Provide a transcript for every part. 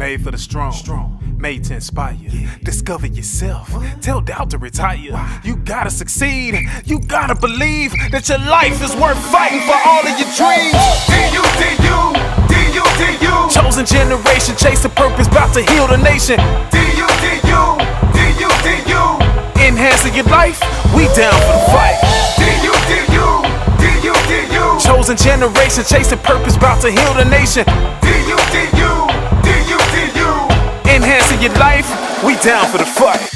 made for the strong, made to inspire. Discover yourself, tell doubt to retire. You gotta succeed, you gotta believe that your life is worth fighting for all of your dreams. D-U-D-U, chosen generation, chasing purpose, about to heal the nation. D-U-D-U, enhancing your life, we down for the fight. D-U-D-U, chosen generation, chasing purpose, about to heal the nation. D-U-D-U, enhancing your life, we down for the fight.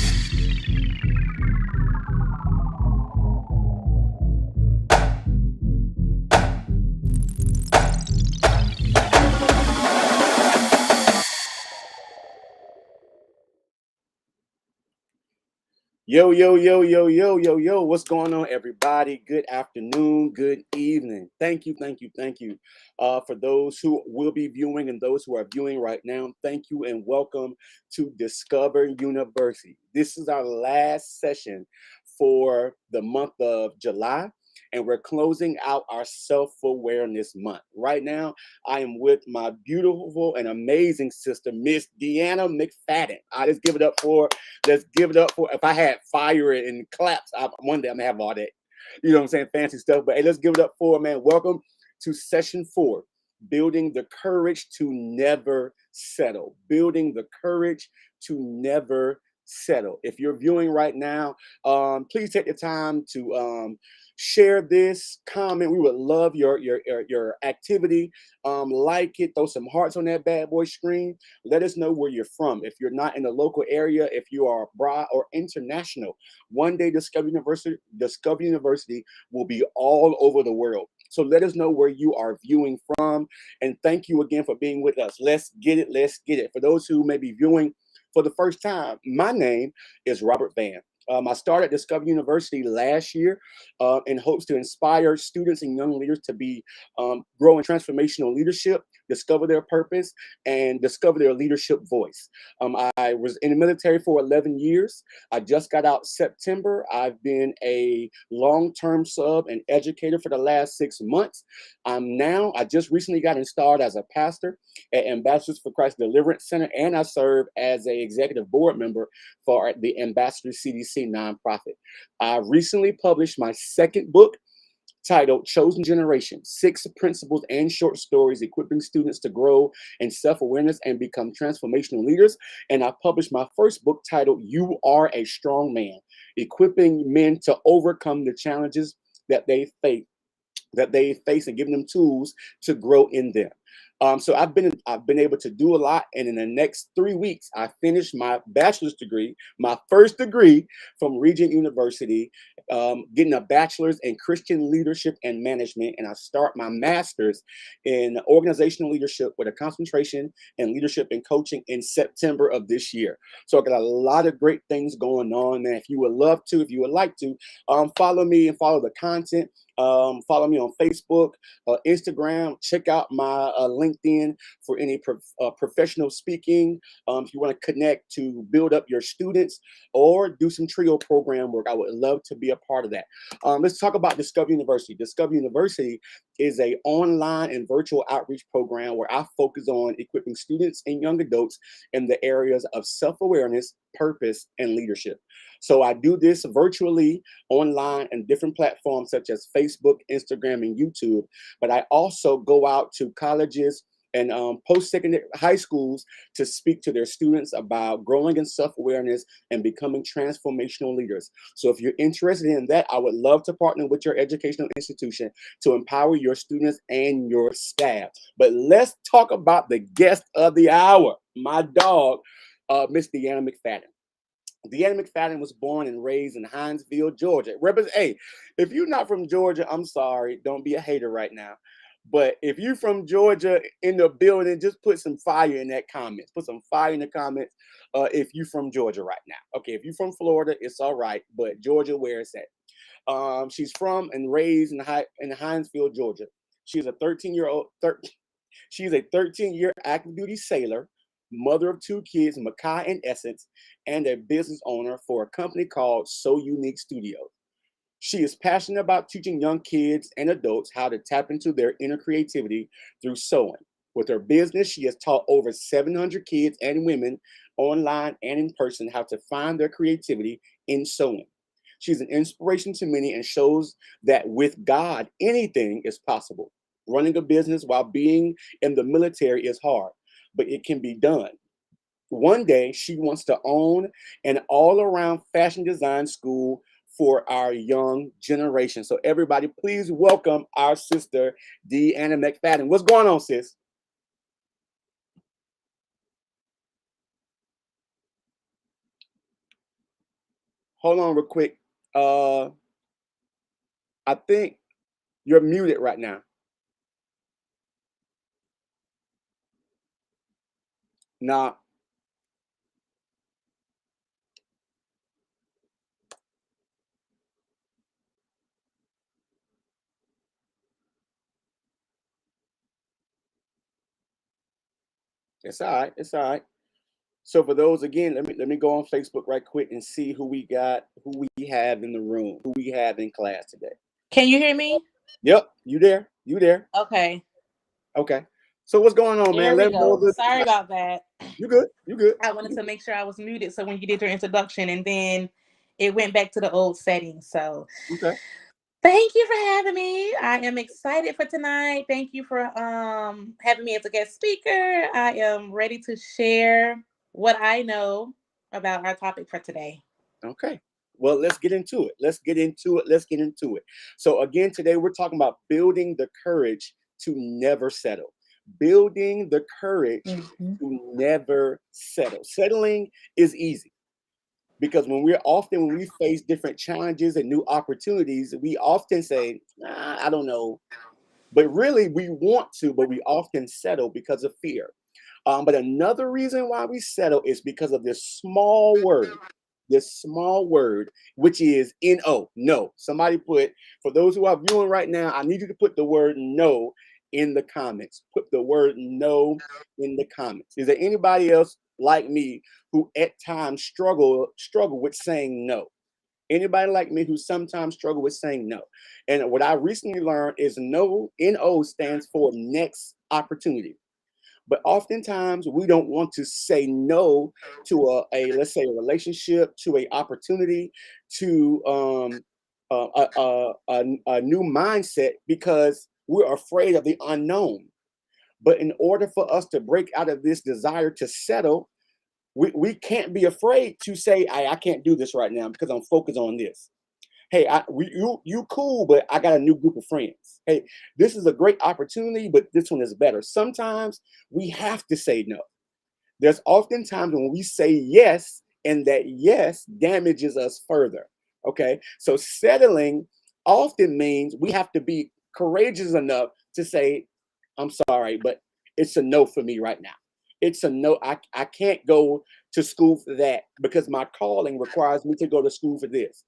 Yo, what's going on, everybody? Good afternoon, good evening. Thank you. For those who will be viewing and those who are viewing right now, thank you and welcome to Discover University. This is our last session for the month of July, and we're closing out our self-awareness month. Right now, I am with my beautiful and amazing sister, Miss Diana McFadden. Let's give it up for, if I had fire and claps, one day I'm gonna have all that, fancy stuff. But hey, let's give it up for, man. Welcome to session 4, building the courage to never settle. Building the courage to never settle. If you're viewing right now, please take the time to share this, comment. We would love your activity. Like it, throw some hearts on that bad boy screen. Let us know where you're from. If you're not in the local area, if you are abroad or international, one day Discover University will be all over the world. So let us know where you are viewing from. And thank you again for being with us. Let's get it. For those who may be viewing for the first time, my name is Robert Vann. I started Discover University last year in hopes to inspire students and young leaders to be grow in transformational leadership, discover their purpose, and discover their leadership voice. I was in the military for 11 years. I just got out September. I've been a long-term sub and educator for the last 6 months. I just recently got installed as a pastor at Ambassadors for Christ Deliverance Center, and I serve as an executive board member for the Ambassador CDC nonprofit. I recently published my second book titled Chosen Generation: 6 Principles and Short Stories Equipping Students to Grow in Self-Awareness and Become Transformational Leaders. And I published my first book titled You Are a Strong Man: Equipping Men to Overcome the Challenges that they face and giving them tools to grow in them. So I've been able to do a lot, and in the next 3 weeks, I finished my bachelor's degree, my first degree from Regent University, getting a bachelor's in Christian leadership and management, and I start my master's in organizational leadership with a concentration in leadership and coaching in September of this year. So I got a lot of great things going on, man. If you would like to, follow me and follow the content. Follow me on Facebook, Instagram. Check out my LinkedIn for any professional speaking. If you want to connect to build up your students or do some trio program work, I would love to be a part of that. Let's talk about Discover University. Discover University is an online and virtual outreach program where I focus on equipping students and young adults in the areas of self-awareness, purpose, and leadership. So I do this virtually, online, and different platforms such as Facebook, Instagram, and YouTube. But I also go out to colleges and post-secondary high schools to speak to their students about growing in self-awareness and becoming transformational leaders. So if you're interested in that, I would love to partner with your educational institution to empower your students and your staff. But let's talk about the guest of the hour, my dog, Miss Diana McFadden. Diana McFadden was born and raised in Hinesville, Georgia. Hey, if you're not from Georgia, I'm sorry. Don't be a hater right now. But if you're from Georgia in the building, just put some fire in that comments. Put some fire in the comments if you're from Georgia right now. Okay, if you're from Florida, it's all right. But Georgia, where it's at. She's from and raised in Hinesville, Georgia. She's a 13-year active duty sailor, mother of 2 kids, Makai and Essence, and a business owner for a company called So Unique Studios. She is passionate about teaching young kids and adults how to tap into their inner creativity through sewing. With her business, she has taught over 700 kids and women online and in person how to find their creativity in sewing. She's an inspiration to many and shows that with God, anything is possible. Running a business while being in the military is hard, but it can be done. One day, she wants to own an all around fashion design school for our young generation. So, everybody, please welcome our sister, Deanna McFadden. What's going on, sis? Hold on, real quick. Uh, I think you're muted right now. Nah, it's all right. It's all right. So for those again, let me go on Facebook right quick and see who we have in the room, who we have in class today. Can you hear me? Yep, you there? You there? Okay, Okay. So what's going on, man? there we Let them know go. that Sorry about that. you good. You good. I wanted to make sure I was muted so when you did your introduction and then it went back to the old settings. So Okay. thank you for having me. I am excited for tonight. Thank you for having me as a guest speaker. I am ready to share what I know about our topic for today. Okay. Well, let's get into it. Let's get into it. Let's get into it. So again, today we're talking about building the courage to never settle. Building the courage Mhm. to never settle. Settling is easy because when we face different challenges and new opportunities, we often say, I don't know. But really, we want to, but we often settle because of fear. But another reason why we settle is because of this small word, which is no, no. Somebody put, for those who are viewing right now, I need you to put the word no in the comments. Put the word no in the comments. Is there anybody else like me who at times struggle with saying no? Anybody like me who sometimes struggle with saying no? And what I recently learned is no stands for next opportunity. But oftentimes we don't want to say no to a let's say a relationship, to a opportunity, to a new mindset because we're afraid of the unknown. But in order for us to break out of this desire to settle, we can't be afraid to say, I can't do this right now because I'm focused on this. Hey, you cool, but I got a new group of friends. Hey, this is a great opportunity, but this one is better. Sometimes we have to say no. There's often times when we say yes, and that yes damages us further. Okay, so settling often means we have to be courageous enough to say, I'm sorry, but it's a no for me right now. It's a no. I can't go to school for that because my calling requires me to go to school for this.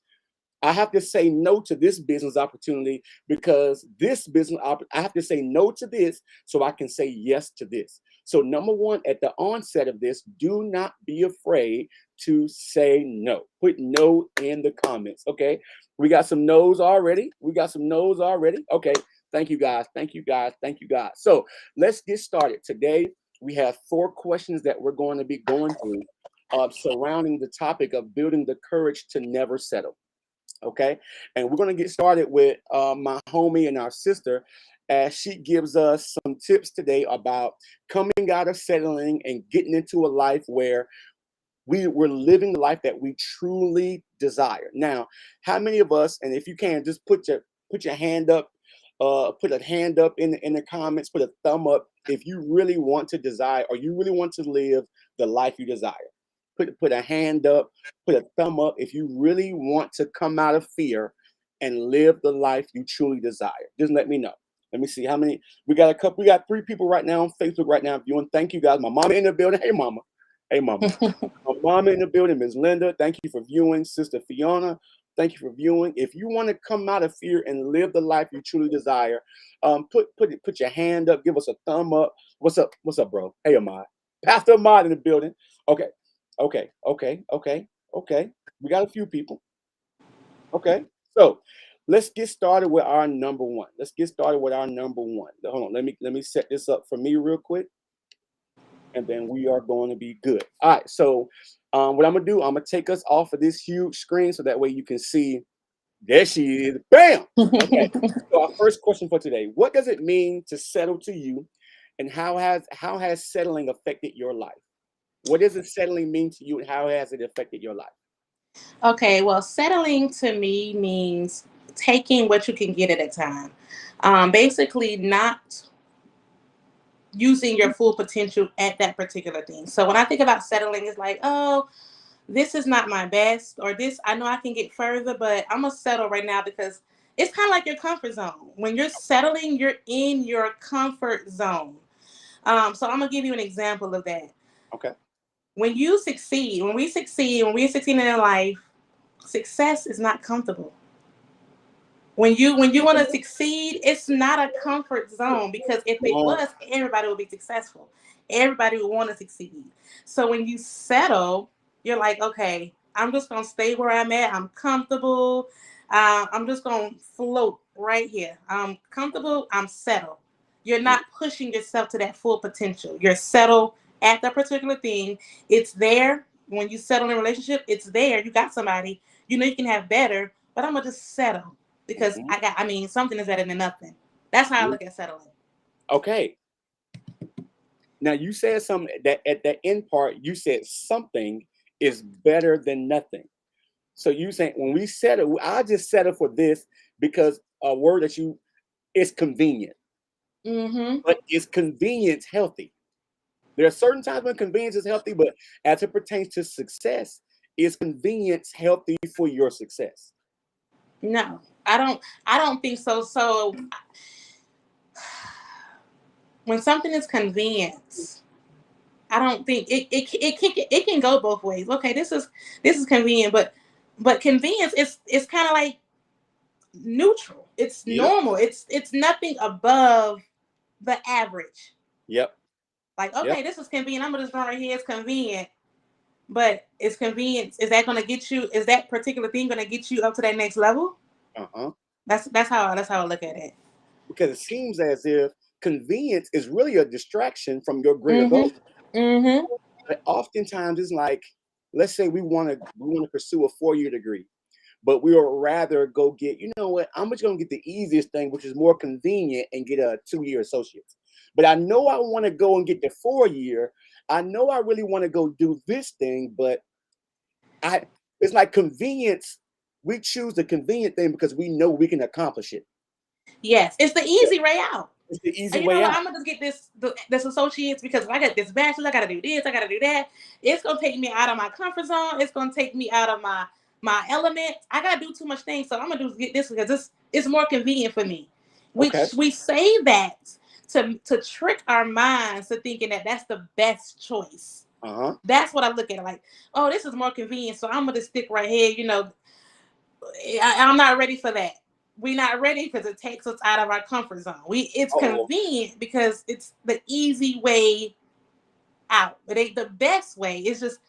I have to say no to this business opportunity because I have to say no to this so I can say yes to this. So, number one, at the onset of this, do not be afraid to say no. Put no in the comments. Okay. We got some no's already. We got some no's already. Okay. Thank you guys. Thank you guys. Thank you guys. So, let's get started. Today, we have 4 questions that we're going to be going through surrounding the topic of building the courage to never settle. Okay, and we're going to get started with my homie and our sister as she gives us some tips today about coming out of settling and getting into a life where we're living the life that we truly desire. Now, how many of us, and if you can, just put your hand up, put a hand up in the comments, put a thumb up if you really want to desire or you really want to live the life you desire. Put a hand up, put a thumb up if you really want to come out of fear and live the life you truly desire. Just let me know. Let me see how many we got. We got 3 people right now on Facebook right now viewing. Thank you guys. My mama in the building. Hey mama. Hey mama. My mama in the building, Ms. Linda. Thank you for viewing. Sister Fiona. Thank you for viewing. If you want to come out of fear and live the life you truly desire, put your hand up. Give us a thumb up. What's up? What's up, bro? Hey, Ahmad. Pastor Ahmad in the building. Okay. Okay. We got a few people. Okay. So let's get started with our number one. Let's get started with our number one. Hold on, let me set this up for me real quick, and then we are going to be good. All right. So, what I'm gonna do, I'm gonna take us off of this huge screen so that way you can see. There she is. Bam. Okay. So our first question for today: what does it mean to settle to you, and how has settling affected your life? What does it settling mean to you, and how has it affected your life? Okay, well, settling to me means taking what you can get at a time. Basically, not using your full potential at that particular thing. So when I think about settling, it's like, oh, this is not my best, or this, I know I can get further, but I'm gonna settle right now because it's kind of like your comfort zone. When you're settling, you're in your comfort zone. So I'm gonna give you an example of that. Okay. When you succeed, when we succeed in life, success is not comfortable. When you want to succeed, it's not a comfort zone, because if Come it on. was, everybody would be successful. Everybody would want to succeed. So when you settle, you're like, okay, I'm just gonna stay where I'm at. I'm comfortable. I'm just gonna float right here. I'm comfortable. I'm settled. You're Mm, not pushing yourself to that full potential. You're settled at that particular thing. It's there. When you settle in a relationship, it's there. You got somebody. You know you can have better, but I'm gonna just settle because mhm, I mean, something is better than nothing. That's how I mhm. look at settling. Okay. Now you said something that at the end part you said something is better than nothing. So you saying when we settle, I just settle for this because a word that you is convenient, Mm-hmm. but is convenience healthy? There are certain times when convenience is healthy, but as it pertains to success, is convenience healthy for your success? No, I don't. I don't think so. So when something is convenience, I don't think it can go both ways. Okay, this is convenient, but convenience is kind of like neutral. It's Yep. normal. It's nothing above the average. Yep. Like, Yep. okay, this is convenient. I'm gonna just run right here. It's convenient, but it's convenience. Is that gonna get you? Is that particular thing gonna get you up to that next level? Uh-huh. That's how I look at it. Because it seems as if convenience is really a distraction from your greater goal. Mhm. Mhm. But oftentimes it's like, let's say we want to pursue a 4-year degree, but we would rather go get, you know what, I'm just gonna get the easiest thing, which is more convenient, and get a 2-year associate's. But I know I want to go and get the 4-year. I know I really want to go do this thing, but I it's like convenience. We choose the convenient thing because we know we can accomplish it. Yes, it's the Yeah, easy way out. it's the easy You know way what? out. I'm gonna just get this associates because if I got this bachelor's, I gotta do this, I gotta do that. It's gonna take me out of my comfort zone. It's gonna take me out of my element. I gotta do too much things, so I'm gonna do get this because it's more convenient for me. We Okay. we say that to trick our minds to thinking that that's the best choice. Uh-huh. That's what I look at it like. Oh, this is more convenient, so I'm gonna stick right here. I'm not ready for that. We're not ready because it takes us out of our comfort zone. It's Oh, convenient because it's the easy way out. It ain't the best way. It's just,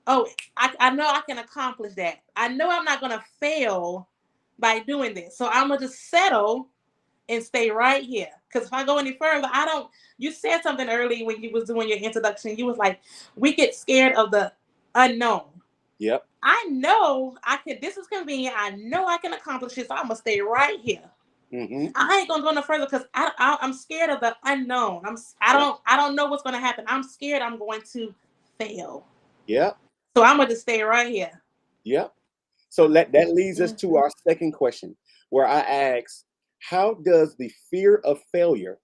oh, I know I can accomplish that. I know I'm not gonna fail by doing this. So I'm gonna just settle and stay right here. Because if I go any further, I don't. You said something early when you was doing your introduction. You was like, we get scared of the unknown. yep. I know I could. This is convenient. I know I can accomplish it. So I'm gonna stay right here. Mm-hmm. I ain't gonna go no further because I'm scared of the unknown. Yep. I don't know what's gonna happen. I'm scared I'm going to fail. Yep. So I'm gonna just stay right here. Yep. So that leads us to Mhm. our second question, where I ask, how does the fear of failure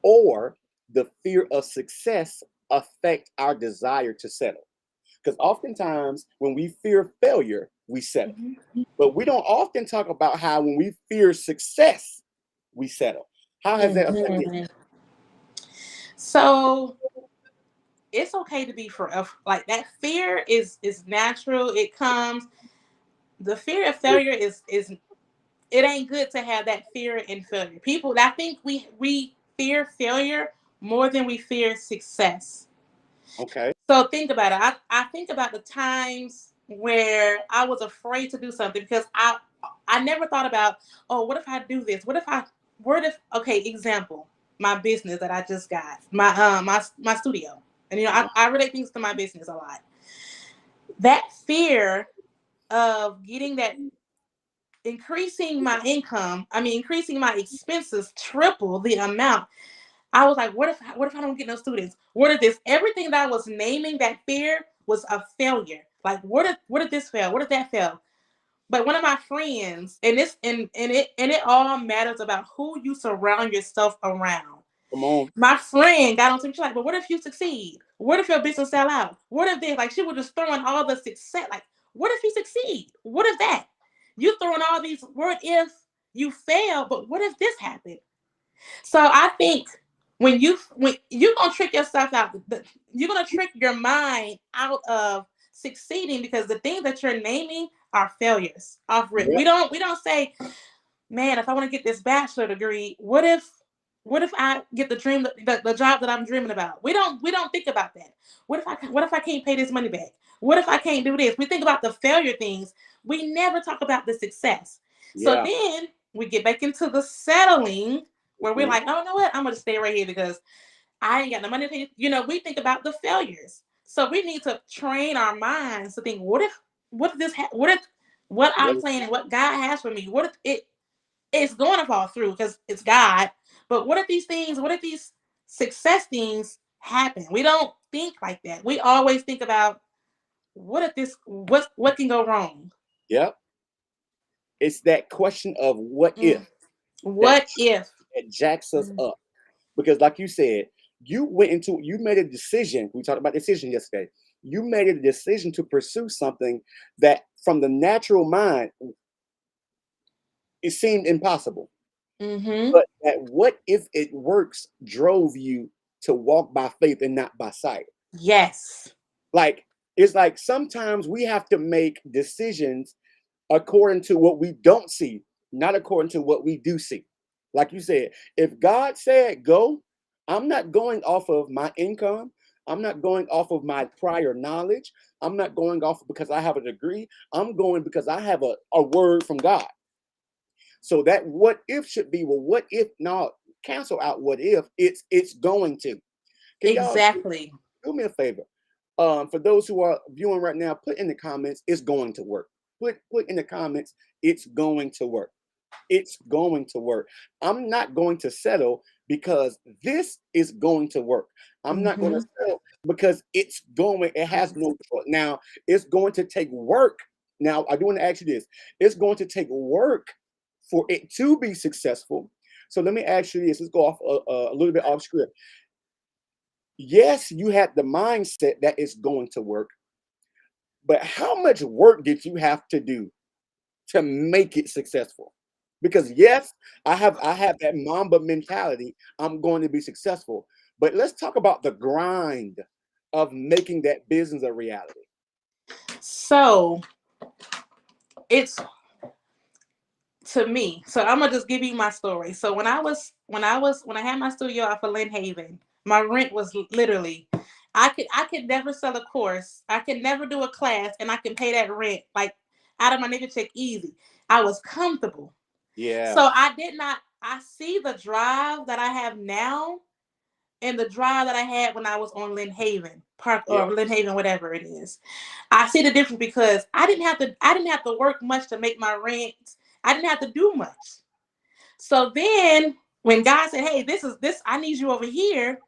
or the fear of success affect our desire to settle? Because oftentimes when we fear failure, we settle. But we don't often talk about how when we fear success, we settle. How has that affected you? Mhm. So it's okay to be like that. Fear is natural. It comes. The fear of failure is it ain't good to have that fear and failure. People, I think we fear failure more than we fear success. Okay. So think about it. I think about the times where I was afraid to do something because I never thought about, oh, what if I do this? Okay, example, my business that I just got, my studio. And I relate things to my business a lot. That fear of getting that, increasing my income, increasing my expenses triple the amount. I was like, what if I don't get no students? What if this, everything that I was naming, that fear was a failure? Like, what if this fail? What if that fail? But one of my friends, and it all matters about who you surround yourself around. Come on. My friend got on to me, she's like, but what if you succeed? What if your business sell out? What if they, like, she was just throwing all the success, like, what if you succeed? What if that? You throwing all these, what if you fail, but what if this happened? So I think when you're gonna trick yourself out, you're gonna trick your mind out of succeeding, because the things that you're naming are failures off rip. Yeah. We don't say, man, if I want to get this bachelor degree, what if I get the job that I'm dreaming about? We don't think about that. What if I can't pay this money back? What if I can't do this? We think about the failure things. We never talk about the success. So Yeah. then we get back into the settling, where we're Mhm. like, oh, you know what? I'm gonna stay right here because I ain't got no money to pay. We think about the failures. So we need to train our minds to think, what if this what if what I'm What- planning, what God has for me, what if it's going to fall through because it's God. But what if these success things happen? We don't think like that. We always think about, what can go wrong? Yeah. It's that question of what if Mm, that, what if? that jacks us Mm, up. Because like you said, you made a decision. We talked about decision yesterday. You made a decision to pursue something that from the natural mind, it seemed impossible. mm-hmm. But that what if it works drove you to walk by faith and not by sight. Yes. Like it's like sometimes we have to make decisions according to what we don't see, not according to what we do see. Like you said, if God said go, I'm not going off of my income. I'm not going off of my prior knowledge. I'm not going off because I have a degree. I'm going because I have a word from God. So that what if should be, well, what if now cancel out what if it's going to. Can y'all Exactly. do me a favor? For those who are viewing right now, put in the comments, it's going to work. Put in the comments, it's going to work. It's going to work. I'm not going to settle because this is going to work. I'm not going to Mm-hmm. settle because it has no choice. Now, it's going to take work. Now, I do want to ask you this. It's going to take work for it to be successful. So let me ask you this. Let's go off a little bit off script. Yes, you had the mindset that it's going to work, but how much work did you have to do to make it successful? Because yes, I have that Mamba mentality. I'm going to be successful. But let's talk about the grind of making that business a reality. So it's to me. So I'm gonna just give you my story. So when I had my studio off of Lynn Haven, my rent was literally, I could never sell a course, I could never do a class, and I can pay that rent like out of my nigga check easy. I was comfortable. Yeah. So I see the drive that I have now and the drive that I had when I was on Lynn Haven Park, Yeah. or Lynn Haven, whatever it is. I see the difference because I didn't have to work much to make my rent. I didn't have to do much. So then when God said, "Hey, this I need you over here,"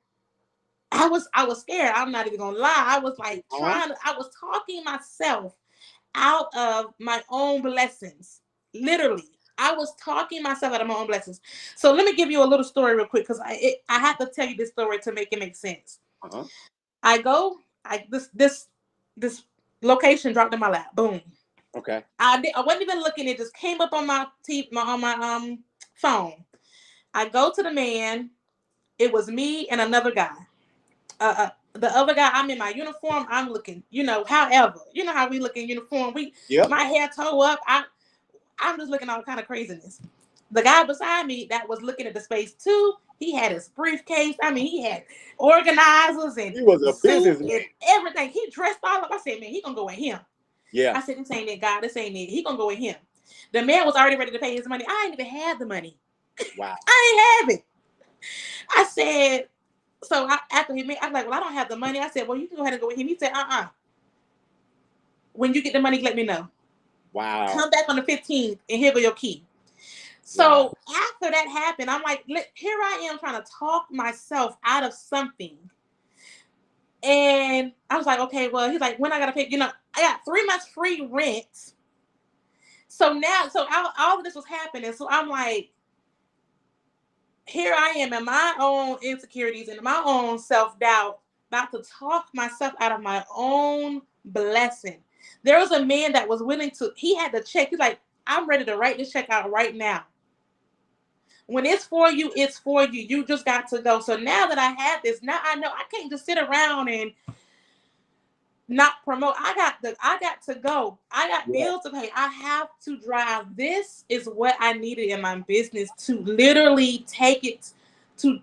I was scared. I'm not even gonna lie. I was like Uh-huh. I was talking myself out of my own blessings. Literally. I was talking myself out of my own blessings. So let me give you a little story real quick, because I have to tell you this story to make it make sense. Uh-huh. I go, I this location dropped in my lap. Boom. Okay. I wasn't even looking. It just came up on my on my phone. I go to the man. It was me and another guy. The other guy, I'm in my uniform. I'm looking, however, you know how we look in uniform. Yep. My hair toe up. I'm just looking all kind of craziness. The guy beside me that was looking at the space too, he had his briefcase. He had organizers and He was a suit businessman. and everything. He dressed all up. I said, man, he gonna go with him. Yeah. I said, this ain't it, God. This ain't it. He gonna go with him. The man was already ready to pay his money. I ain't even had the money. Wow. I ain't have it. I said, so after he made, I was like, well, I don't have the money. I said, well, you can go ahead and go with him. He said, when you get the money, let me know. Wow. Come back on the 15th and here go your key. Wow. So after that happened, I'm like, here I am trying to talk myself out of something. And I was like, okay, well, he's like, when I got to pay, I got 3 months free rent. So now, all of this was happening. So I'm like, here I am in my own insecurities and my own self-doubt, about to talk myself out of my own blessing. There was a man that was willing to, he had the check. He's like, I'm ready to write this check out right now. When it's for you, it's for you. You just got to go. So now that I have this, now I know I can't just sit around and not promote. I got to go. I got Yeah. bills to pay. I have to drive. This is what I needed in my business to literally take it to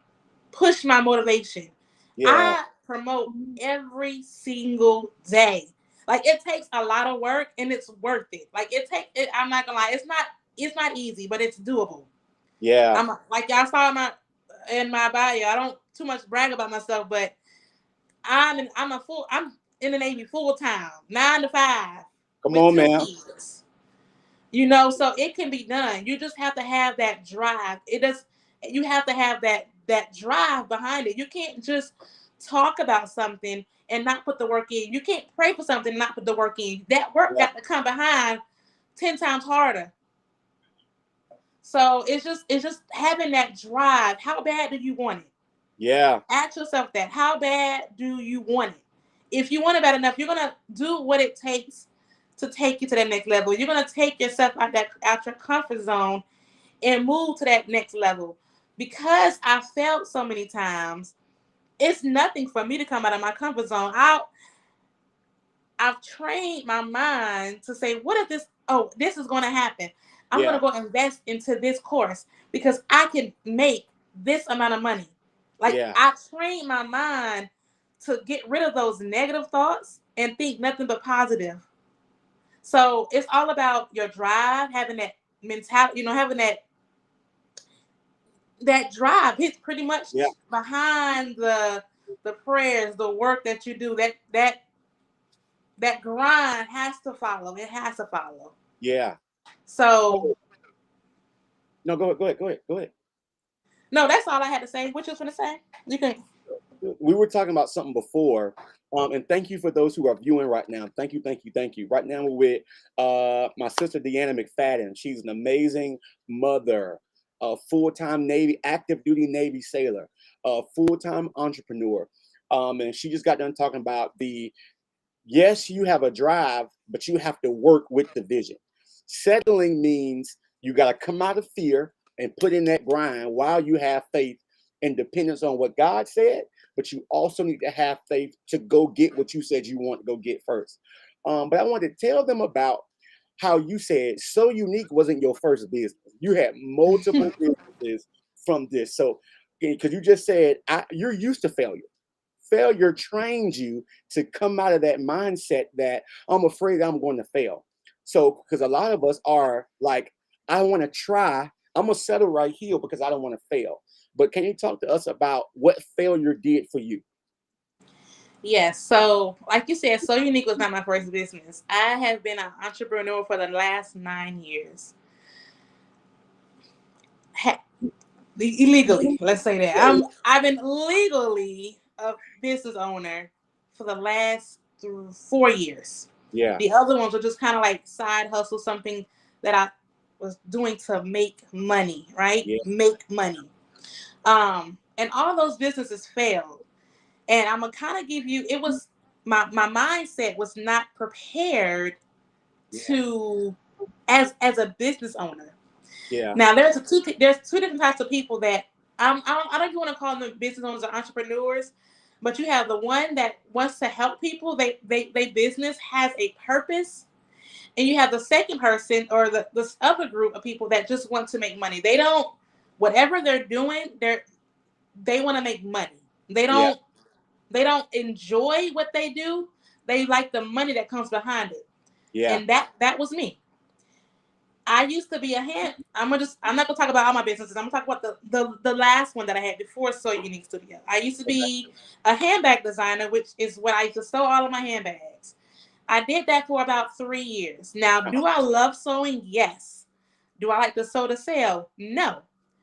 push my motivation. Yeah. I promote every single day. Like it takes a lot of work and it's worth it. Like I'm not gonna lie, it's not easy, but it's doable. Yeah. I'm like y'all saw in my bio. I don't too much brag about myself, but I'm in the Navy full time, 9 to 5, Come with on, 2 man. kids. So it can be done. You just have to have that drive. You have to have that drive behind it. You can't just talk about something and not put the work in. You can't pray for something and not put the work in. That work Yeah. got to come behind 10 times harder. So it's just having that drive. How bad do you want it? Yeah. Ask yourself that. How bad do you want it? If you want it bad enough, you're gonna do what it takes to take you to that next level. You're gonna take yourself out your comfort zone and move to that next level. Because I failed so many times, it's nothing for me to come out of my comfort zone. I've trained my mind to say, what if this is going to happen? I'm going Yeah. to go invest into this course because I can make this amount of money. Like Yeah. I trained my mind to get rid of those negative thoughts and think nothing but positive. So it's all about your drive, having that mentality, having that drive. It's pretty much Yeah. behind the prayers, the work that you do. That grind has to follow. It has to follow. Yeah. So No, go ahead. Go ahead. Go ahead. Go ahead. no, that's all I had to say. What you was gonna say? You can. We were talking about something before, and thank you for those who are viewing right now. Thank you, thank you, thank you. Right now we're with my sister Deanna McFadden. She's an amazing mother, a full-time Navy, active duty Navy sailor, a full-time entrepreneur, and she just got done talking about yes, you have a drive, but you have to work with the vision. Settling means you got to come out of fear and put in that grind while you have faith and dependence on what God said, but you also need to have faith to go get what you said you want to go get first. But I wanted to tell them about how you said So Unique wasn't your first business. You had multiple businesses from this. So, because you just said you're used to failure. Failure trains you to come out of that mindset that I'm afraid I'm going to fail. So, because a lot of us are like, I want to try, I'm going to settle right here because I don't want to fail. But can you talk to us about what failure did for you? Yes. So, like you said, So Unique was not my first business. I have been an entrepreneur for the last 9 years. Ha- Illegally, let's say that. I've been legally a business owner for the last 4 years. Yeah. The other ones were just kind of like side hustle, something that I was doing to make money, right? Yeah. Make money. And all those businesses failed. And I'm gonna kind of give you, it was my mindset was not prepared Yeah. to as a business owner. Yeah. Now there's two different types of people that I don't even want to call them business owners or entrepreneurs, but you have the one that wants to help people. They business has a purpose, and you have the second person or this other group of people that just want to make money. They don't whatever they're doing, they want to make money. They Yeah. don't they don't enjoy what they do. They like the money that comes behind it. Yeah. And that was me. I used to be a hand. I'm not gonna talk about all my businesses. I'm gonna talk about the last one that I had before Soy Unique Studio. I used to be a handbag designer, which is what I used to sew all of my handbags. I did that for about 3 years. Now, do I love sewing? Yes. Do I like to sew to sell? No.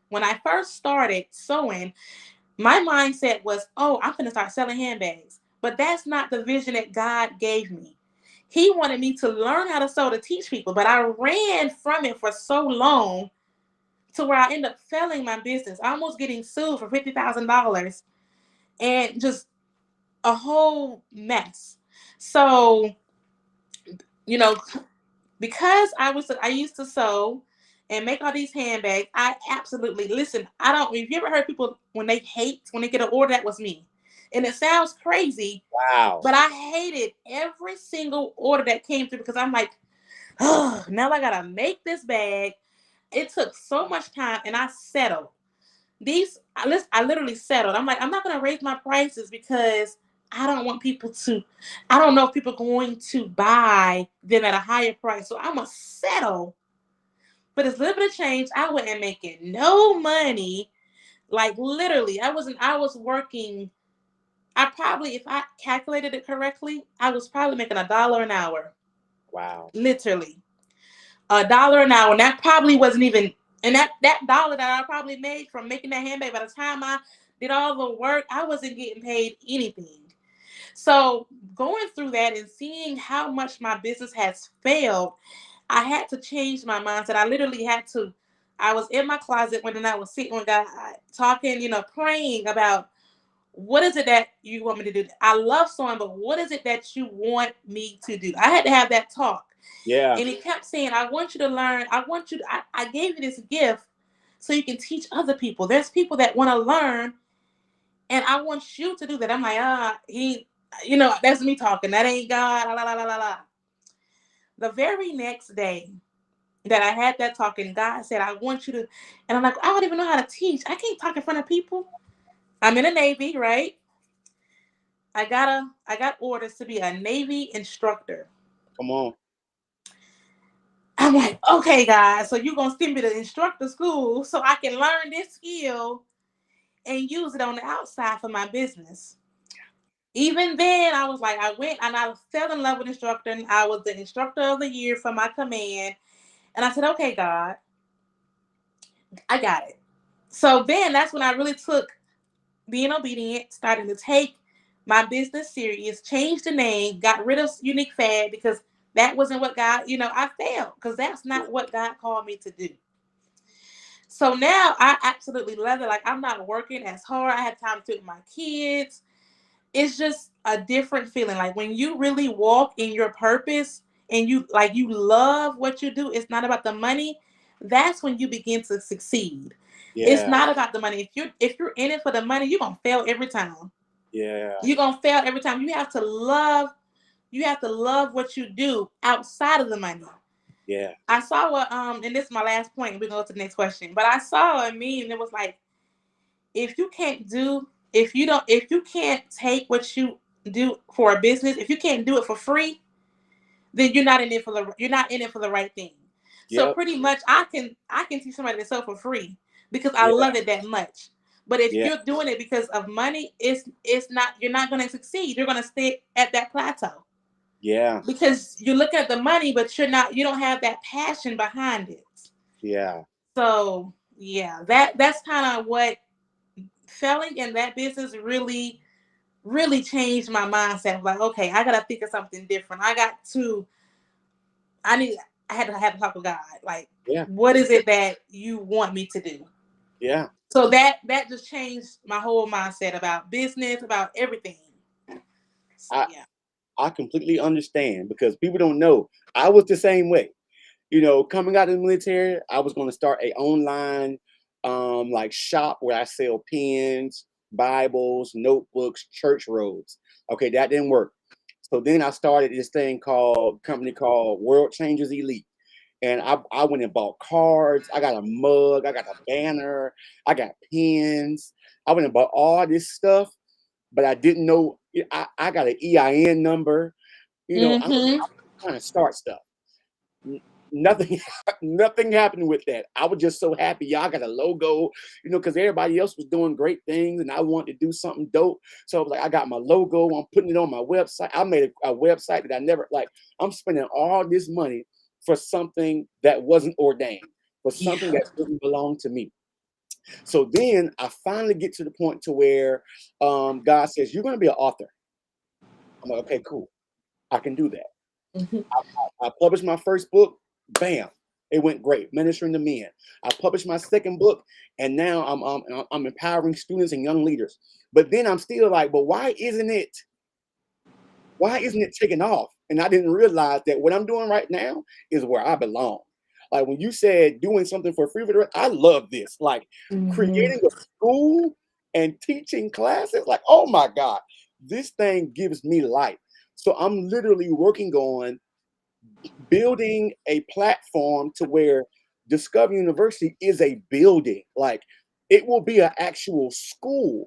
When I first started sewing, my mindset was, oh, I'm gonna start selling handbags. But that's not the vision that God gave me. He wanted me to learn how to sew to teach people, but I ran from it for so long to where I ended up failing my business, almost getting sued for $50,000 and just a whole mess. So, you know, because I used to sew and make all these handbags, I absolutely listen. I don't. If you ever heard people when they hate when they get an order, that was me, and it sounds crazy, Wow. but I hated every single order that came through because I'm like, oh, now I gotta make this bag. It took so much time, and I settled. I literally settled. I'm like, I'm not gonna raise my prices because I don't want people to. I don't know if people are going to buy them at a higher price, so I'm gonna settle. But it's a little bit of change. I wasn't making no money. Like literally, I wasn't. I was working. I probably, if I calculated it correctly, I was probably making $1 an hour. Wow. Literally, $1 an hour. And that probably wasn't even. And that dollar that I probably made from making that handbag, by the time I did all the work, I wasn't getting paid anything. So going through that and seeing how much my business has failed, I had to change my mindset. I literally had to. I was in my closet when I was sitting with God, talking, praying about what is it that you want me to do. I love sewing, but what is it that you want me to do? I had to have that talk, Yeah. and he kept saying, "I want you to learn. I want you. I gave you this gift so you can teach other people. There's people that want to learn, and I want you to do that." I'm like, that's me talking. That ain't God. La, la, la, la, la. The very next day that I had that talk, and God said, I want you to, and I'm like, I don't even know how to teach. I can't talk in front of people. I'm in the Navy, right? I got orders to be a Navy instructor. Come on. I'm like, okay, guys, so you're gonna send me to instructor school so I can learn this skill and use it on the outside for my business. Even then, I was like, I went and I fell in love with instructing. I was the instructor of the year for my command. And I said, okay, God, I got it. So then that's when I really took being obedient, starting to take my business serious, changed the name, got rid of Unique Fad because that wasn't what God, I failed because that's not what God called me to do. So now I absolutely love it. Like I'm not working as hard. I have time to with my kids. It's just a different feeling. Like when you really walk in your purpose and you love what you do, it's not about the money. That's when you begin to succeed. It's Yeah. not about the money. If you're in it for the money, you're gonna fail every time. Yeah. You're gonna fail every time. You have to love what you do outside of the money. Yeah. I saw and this is my last point, and we go to the next question. But I saw a meme and it was like, if you can't do if you can't take what you do for a business, if you can't do it for free, then you're not in it for the right thing. So Yep. pretty much I can teach somebody to sell for free because I Yeah. love it that much. But if Yeah. you're doing it because of money, it's not you're not going to succeed. You're going to stay at that plateau Yeah. because you're looking at the money, but you don't have that passion behind it. Yeah. So yeah, that's kind of what failing in that business really changed my mindset. Like, okay, I gotta think of something different. I need I had to have a talk with God. Like, Yeah. what is it that you want me to do? Yeah. So that just changed my whole mindset about business, about everything. So I yeah. I completely understand because people don't know. I was the same way. Coming out of the military, I was going to start a online like shop where I sell pens, Bibles, notebooks, church robes. Okay, that didn't work. So then I started this company called World Changers Elite. And I went and bought cards. I got a mug. I got a banner. I got pens. I went and bought all this stuff, but I didn't know. I got an EIN number. I'm Mm-hmm. trying to start stuff. Nothing, nothing happened with that. I was just so happy. Y'all got a logo, because everybody else was doing great things, and I wanted to do something dope. So I was like, I got my logo. I'm putting it on my website. I made a website that I never like. I'm spending all this money for something that wasn't ordained, for something Yeah. that didn't belong to me. So then I finally get to the point to where God says, "You're going to be an author." I'm like, "Okay, cool. I can do that." Mhm. I published my first book, bam, it went great, Ministering to Men. I published my second book, and now I'm empowering students and young leaders. But then I'm still like, but why isn't it taking off? And I didn't realize that what I'm doing right now is where I belong. Like when you said doing something for free for the rest, I love this. Like Mhm. creating a school and teaching classes. Like, oh my God, this thing gives me life. So I'm literally working on building a platform to where Discover University is a building. Like it will be an actual school.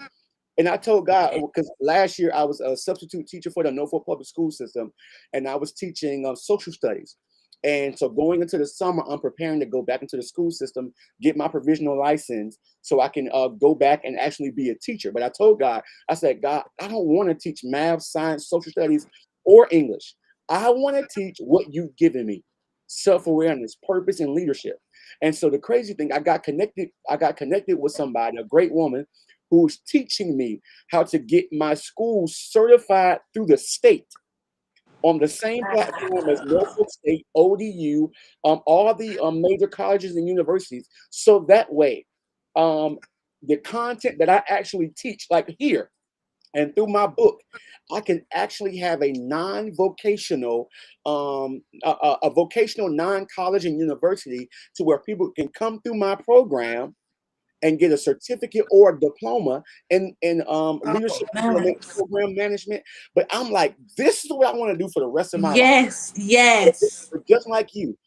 And I told God, because last year I was a substitute teacher for the Norfolk Public School System, and I was teaching social studies. And so going into the summer, I'm preparing to go back into the school system, get my provisional license so I can go back and actually be a teacher. But I told God, I said, God, I don't want to teach math, science, social studies, or English. I want to teach what you've given me: self-awareness, purpose, and leadership. And so the crazy thing, I got connected with somebody, a great woman, who's teaching me how to get my school certified through the state on the same platform as Norfolk State, ODU, all the major colleges and universities. So that way, um, the content that I actually teach, like here and through my book, I can actually have a non-vocational, a vocational non-college and university to where people can come through my program and get a certificate or a diploma in Oh, leadership development, nice. program management. But I'm like, this is what I want to do for the rest of my life. Yes, But yes, just like you,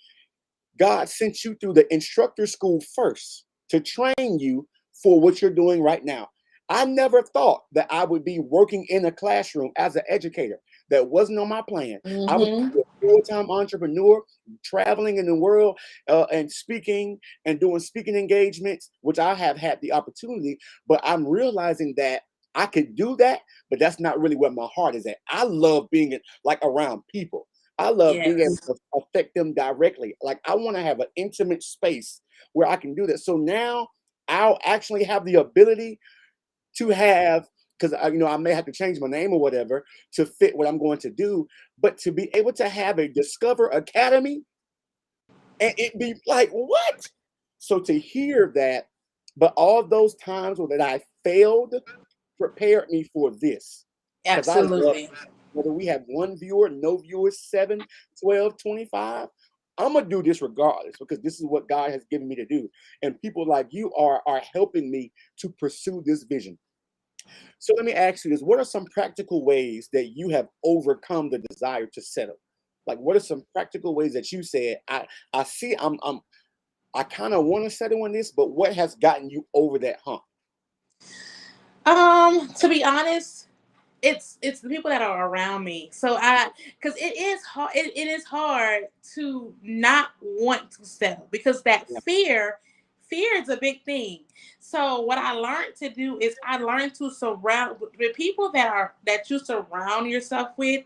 God sent you through the instructor school first to train you for what you're doing right now. I never thought that I would be working in a classroom as an educator. That wasn't on my plan. I was mm-hmm. a full-time entrepreneur, traveling in the world and speaking and doing speaking engagements, which I have had the opportunity. But I'm realizing that I could do that, but that's not really where my heart is at. I love being like around people. I love being able Yes, to affect them directly. Like I want to have an intimate space where I can do that. So now I'll actually have the ability to have, because I may have to change my name or whatever to fit what I'm going to do, but to be able to have a Discover Academy and it be like, what? So to hear that, but all those times that I failed prepared me for this. Because I love absolutely. whether we have one viewer, no viewers, 7, 12, 25. I'm gonna do this regardless because this is what God has given me to do. And people like you are helping me to pursue this vision. So let me ask you this: what are some practical ways that you have overcome the desire to settle? Like, what are some practical ways that you said, I see I kind of want to settle on this, but what has gotten you over that hump? To be honest, it's the people that are around me. So because it is hard. It is hard to not want to settle because that Yeah. fear is a big thing. So what I learned to do is I learned to surround with people that you surround yourself with.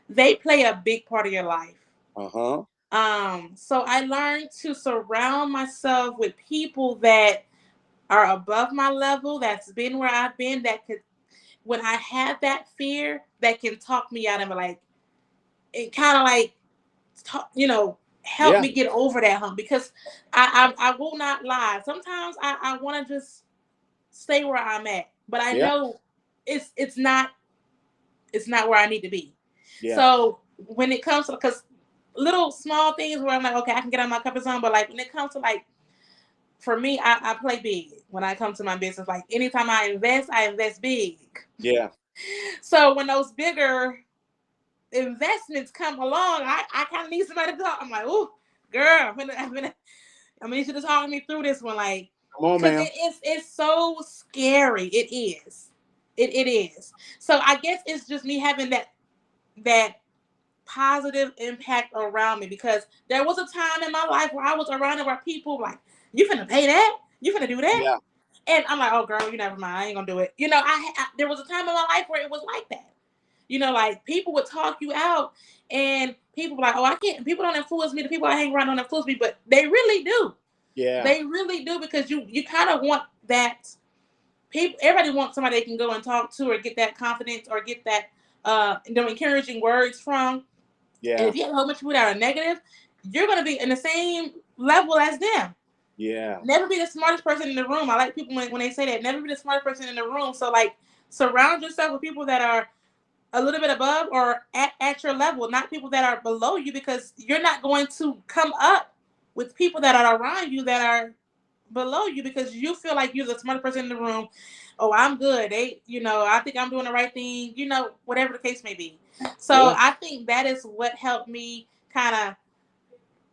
They play a big part of your life. Uh-huh. So I learned to surround myself with people that are above my level, that's been where I've been, that could, when I have that fear, that can talk me out of it, like, it kind of like, help Yeah. me get over that hump. Because I will not lie. Sometimes I want to just stay where I'm at, but I Yeah. know it's not it's not where I need to be. Yeah. So when it comes to, because little small things where I'm like, okay, I can get out of my comfort zone, but like when it comes to like, for me, I play big when I come to my business. Like anytime I invest big. Yeah. So when those bigger investments come along, I kind of need somebody to talk. I'm like, oh, girl, I'm gonna need you to talk me through this one, like, Come on, because man. it's so scary. It is, it is. So I guess it's just me having that positive impact around me, because there was a time in my life where I was around where people like, you finna pay that? You finna do that? Yeah. And I'm like, oh girl, you never mind. I ain't gonna do it. There was a time in my life where it was like that. Like people would talk you out, and people were like, oh, I can't. People don't influence me. The people I hang around don't influence me, but they really do. Yeah. They really do, because you kind of want that. People, everybody wants somebody they can go and talk to, or get that confidence, or get that encouraging words from. Yeah. And if you have a whole bunch of people that are negative, you're gonna be in the same level as them. Yeah. Never be the smartest person in the room. I like people when they say that. Never be the smartest person in the room. So like, surround yourself with people that are a little bit above or at your level, not people that are below you, because you're not going to come up with people that are around you that are below you, because you feel like you're the smartest person in the room. Oh, I'm good. I think I'm doing the right thing, whatever the case may be. So Yeah. I think that is what helped me kind of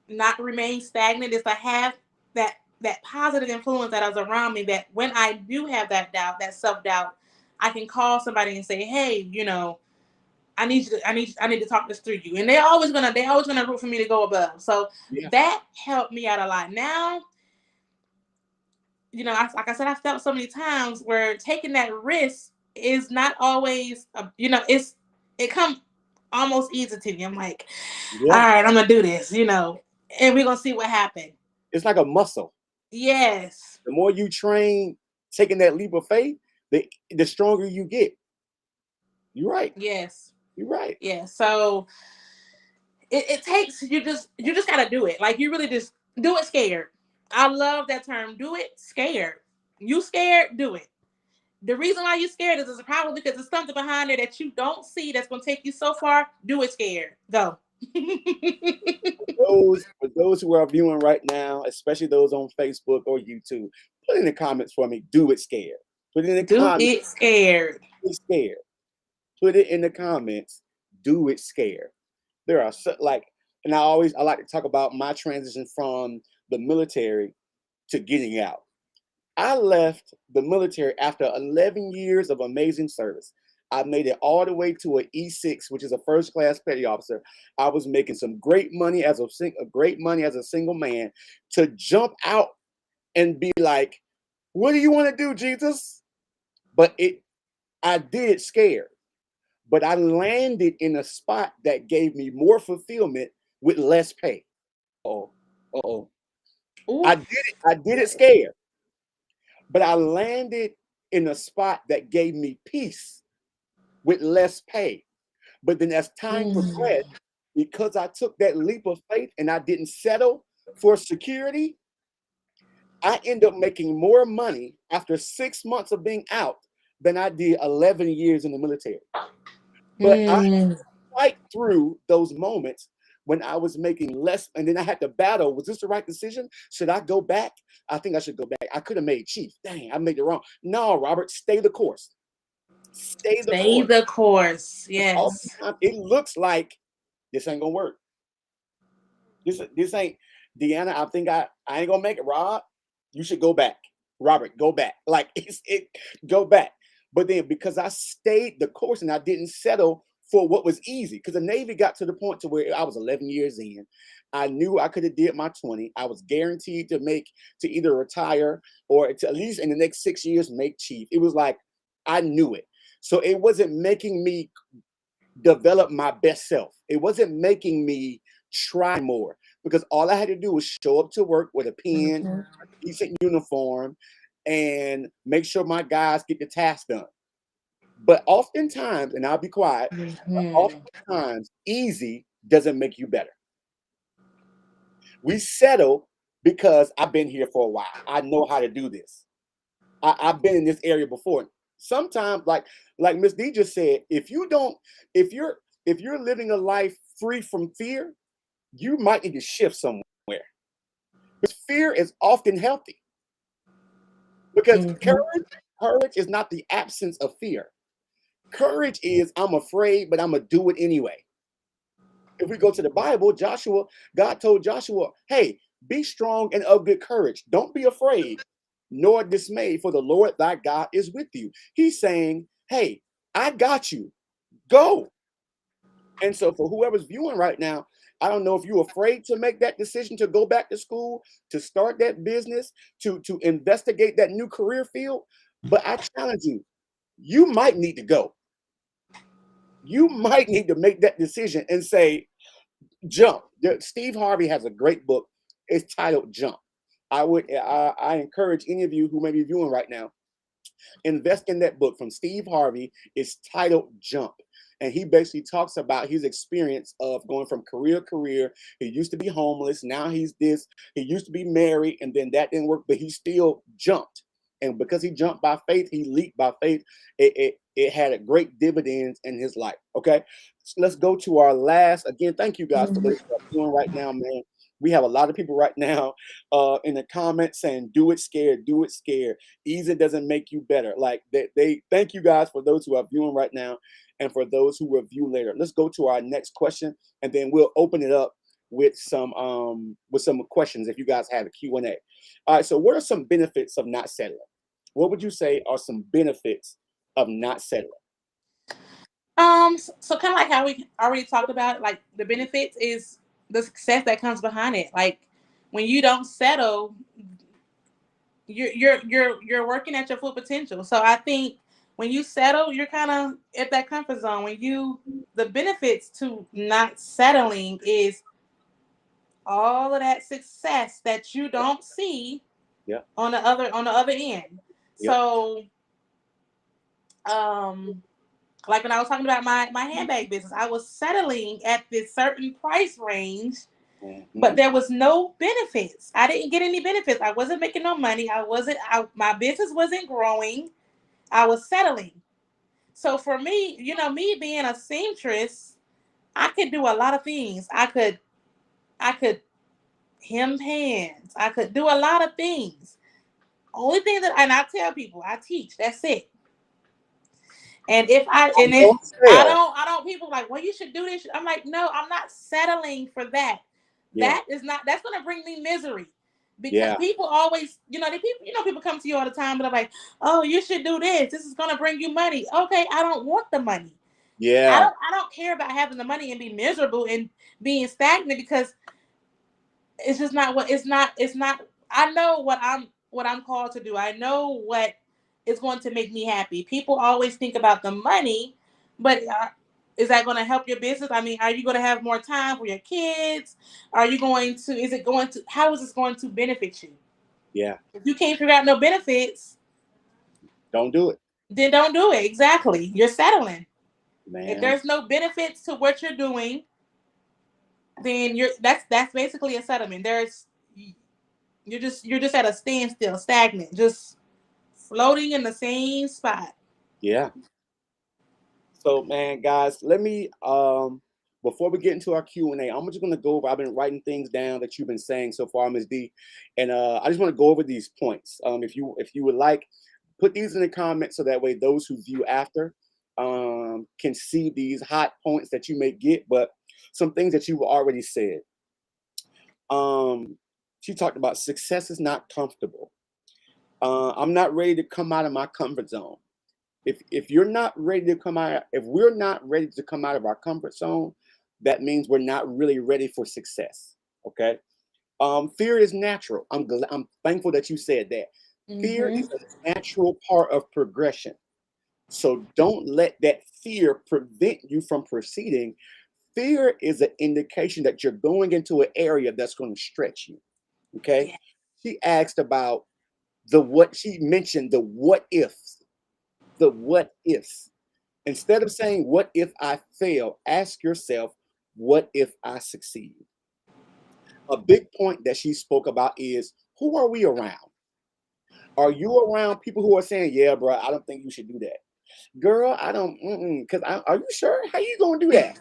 not remain stagnant, is to have that positive influence that is around me, that when I do have that doubt, that self-doubt, I can call somebody and say, hey, I need you to, I need to talk this through you. And they're always gonna root for me to go above. So Yeah. that helped me out a lot. Now, like I said, I felt so many times where taking that risk is not always, it comes almost easy to me. I'm like, all Yeah. right, I'm gonna do this, and we're gonna see what happens. It's like a muscle. Yes. The more you train taking that leap of faith, the stronger you get. You're right. Yes. You're right. Yeah. So it takes, you just gotta do it. Like, you really just do it scared. I love that term. Do it scared. You scared, do it. The reason why you scared is probably because there's something behind there that you don't see that's gonna take you so far. Do it scared. Go. For those who are viewing right now, especially those on Facebook or YouTube, put in the comments for me. Do it scared. Put it in the Do comments. it scared. Do it scared. Put it in the comments. Do it scared. There are and I like to talk about my transition from the military to getting out. I left the military after 11 years of amazing service. I made it all the way to an E6, which is a first class petty officer. I was making some great money as a single man, to jump out and be like, "What do you want to do, Jesus?" But I did it scared. But I landed in a spot that gave me more fulfillment with less pay. Uh-oh. I did it scared. But I landed in a spot that gave me peace with less pay. But then as time progressed, because I took that leap of faith and I didn't settle for security, I ended up making more money after 6 months of being out than I did 11 years in the military. But I fight through those moments when I was making less, and then I had to battle. Was this the right decision? Should I go back? I think I should go back. I could have made chief. Dang, I made it wrong. No, Robert, stay the course. Stay the course. Yes. It looks like this ain't gonna work. This ain't Deanna. I think I ain't gonna make it. Rob, you should go back. Robert, go back. Like go back. But then because I stayed the course and I didn't settle for what was easy, because the Navy got to the point to where I was 11 years in. I knew I could have did my 20. I was guaranteed to either retire or to at least in the next 6 years make chief. It was like I knew it. So it wasn't making me develop my best self. It wasn't making me try more, because all I had to do was show up to work with a pen, a decent uniform, and make sure my guys get the task done. But oftentimes, and I'll be quiet, oftentimes easy doesn't make you better. We settle because I've been here for a while. I know how to do this. I've been in this area before. Sometimes, like Miss D just said, if you're living a life free from fear, you might need to shift somewhere. Because fear is often healthy. Because courage is not the absence of fear. Courage is, I'm afraid, but I'm gonna do it anyway. If we go to the Bible, God told Joshua, hey, be strong and of good courage. Don't be afraid, nor dismayed, for the Lord thy God is with you. He's saying, hey, I got you. Go. And so for whoever's viewing right now, I don't know if you're afraid to make that decision to go back to school, to start that business, to investigate that new career field. But I challenge you, you might need to go. You might need to make that decision and say, jump. Steve Harvey has a great book. It's titled Jump. I encourage any of you who may be viewing right now, invest in that book from Steve Harvey. It's titled Jump. And he basically talks about his experience of going from career to career. He used to be homeless. Now he's this. He used to be married, and then that didn't work, but he still jumped. And because he jumped by faith, he leaped by faith. It had a great dividends in his life. Okay. So let's go to our last. Again, thank you guys for those who are doing right now, man. We have a lot of people right now in the comments saying, do it scared, do it scared. Easy doesn't make you better. Like they thank you guys for those who are viewing right now and for those who will view later. Let's go to our next question, and then we'll open it up with some questions if you guys have a Q&A. All right, so what are some benefits of not settling? What would you say are some benefits of not settling? So kind of like how we already talked about, like the benefits is the success that comes behind it. Like when you don't settle, you're working at your full potential. So I think when you settle, you're kind of at that comfort zone. The benefits to not settling is all of that success that you don't see Yeah. on the other end. Yeah. So like when I was talking about my handbag business, I was settling at this certain price range, but there was no benefits. I didn't get any benefits. I wasn't making no money. My business wasn't growing. I was settling. So for me, me being a seamstress, I could do a lot of things. I could hem pants. I could do a lot of things. Only thing and I tell people, I teach. That's it. And if I don't people like, well, you should do this. I'm like, no, I'm not settling for that. Yeah. That's gonna bring me misery. Because people always, people come to you all the time, but I'm like, oh, you should do this. This is gonna bring you money. Okay, I don't want the money. Yeah. I don't care about having the money and be miserable and being stagnant, because it's just not it's not. I know what I'm called to do. I know what is going to make me happy. People always think about the money, but is that going to help your business? I mean, are you going to have more time for your kids? Are you going to? Is it going to? How is this going to benefit you? Yeah. If you can't figure out no benefits, don't do it. Then don't do it. Exactly. You're settling. Man. If there's no benefits to what you're doing, then that's basically a settlement. You're just at a standstill, stagnant, just floating in the same spot. Yeah. So man, guys, let me before we get into our Q&A, I'm just gonna go over. I've been writing things down that you've been saying so far, Ms. D, and I just want to go over these points. If you would like, put these in the comments so that way those who view after can see these hot points that you may get, but some things that you've already said. She talked about success is not comfortable. I'm not ready to come out of my comfort zone. If you're not ready to come out, if we're not ready to come out of our comfort zone, that means we're not really ready for success. Okay. Fear is natural. I'm thankful that you said that. Fear is a natural part of progression. So don't let that fear prevent you from proceeding. Fear is an indication that you're going into an area that's going to stretch you. Okay. Yeah. She asked about she mentioned the what ifs. The what ifs. Instead of saying, what if I fail, ask yourself, what if I succeed? A big point that she spoke about is, who are we around? Are you around people who are saying, yeah, bro, I don't think you should do that? Girl, I don't, because are you sure? How you going to do that?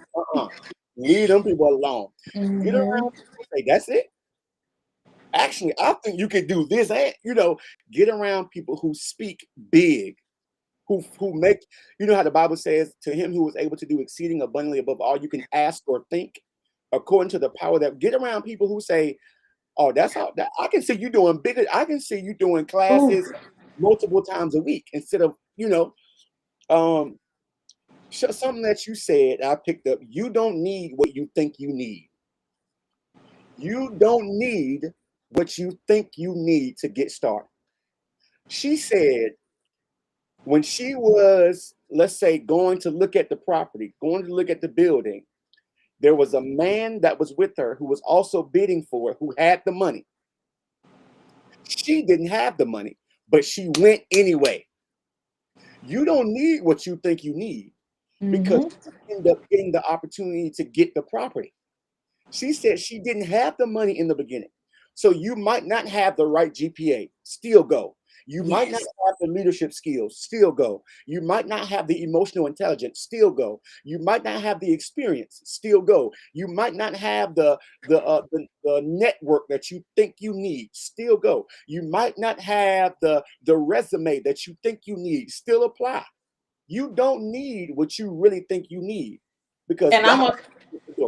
Leave them people alone. Get around people who say, that's it. Actually, I think you could do this. And, get around people who speak big. Who make, how the Bible says, to him who is able to do exceeding abundantly above all you can ask or think, according to the power that. Get around people who say, oh, that's how that I can see you doing bigger. I can see you doing classes multiple times a week instead of, Something that you said, I picked up. You don't need what you think you need. You don't need what you think you need to get started. She said when she was, let's say, going to look at the property, going to look at the building, there was a man that was with her who was also bidding for it, who had the money. She didn't have the money, but she went anyway. You don't need what you think you need because Mm-hmm. you end up getting the opportunity to get the property. She said she didn't have the money in the beginning. So you might not have the right GPA, still go. You might not Yes. have the leadership skills, still go. You might not have the emotional intelligence, still go. You might not have the experience, still go. You might not have the network that you think you need, still go. You might not have the resume that you think you need, still apply. You don't need what you really think you need because And God.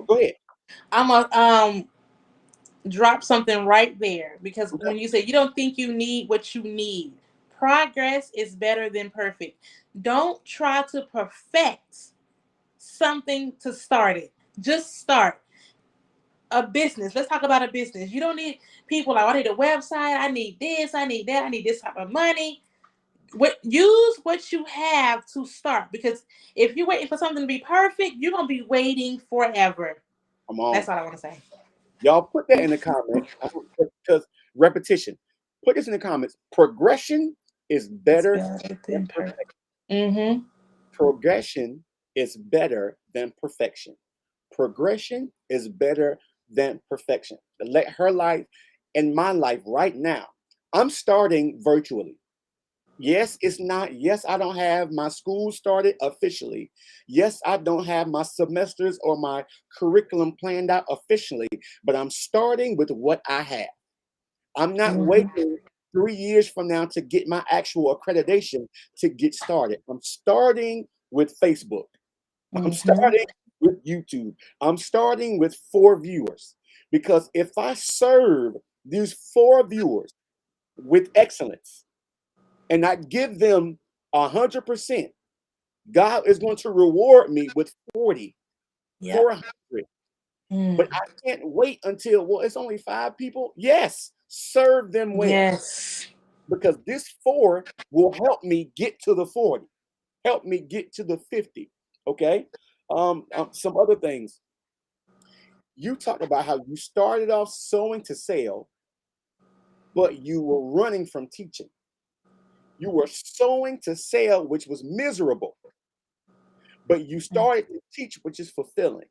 Go ahead. I'm a drop something right there because Okay. when you say you don't think you need what you need, progress is better than perfect. Don't try to perfect something to start it. Just start a business. Let's talk about a business. You don't need people like, I need a website, I need this, I need that, I need this type of money. Use what you have to start because if you're waiting for something to be perfect, you're gonna be waiting forever. Come That's on. all I want to say. Y'all put that in the comments because repetition. Put this in the comments. Progression is It's better better than than perfect. perfection. Mm-hmm. Progression is better than perfection. Progression is better than perfection. Let her life and my life right now. I'm starting virtually. Yes, it's not. Yes, I don't have my school started officially. Yes, I don't have my semesters or my curriculum planned out officially, but I'm starting with what I have. I'm not Mm-hmm. waiting 3 years from now to get my actual accreditation to get started. I'm starting with Facebook. I'm Mm-hmm. starting with YouTube. I'm starting with 4 viewers because if I serve these 4 viewers with excellence, and I give them 100%, God is going to reward me with 40, Yep. 400. But Mm. I can't wait until, well, it's only 5 people. Yes, serve them well Yes. because this 4 will help me get to the 40, help me get to the 50. Okay. Some other things. You talked about how you started off sewing to sell, but you were running from teaching. You were sewing to sell, which was miserable, but you started to teach, which is fulfilling.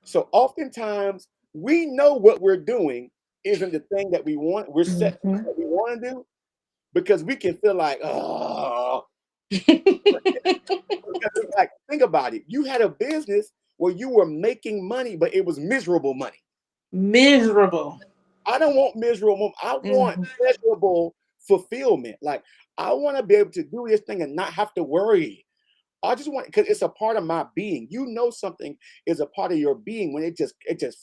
So oftentimes we know what we're doing isn't the thing that we want. We're set for Mm-hmm. what we want to do because we can feel like, oh, because it's like, think about it. You had a business where you were making money, but it was miserable money. Miserable. I don't want miserable. I want Mm-hmm. pleasurable fulfillment. Like I want to be able to do this thing and not have to worry. I just want because it's a part of my being. You know something is a part of your being when it just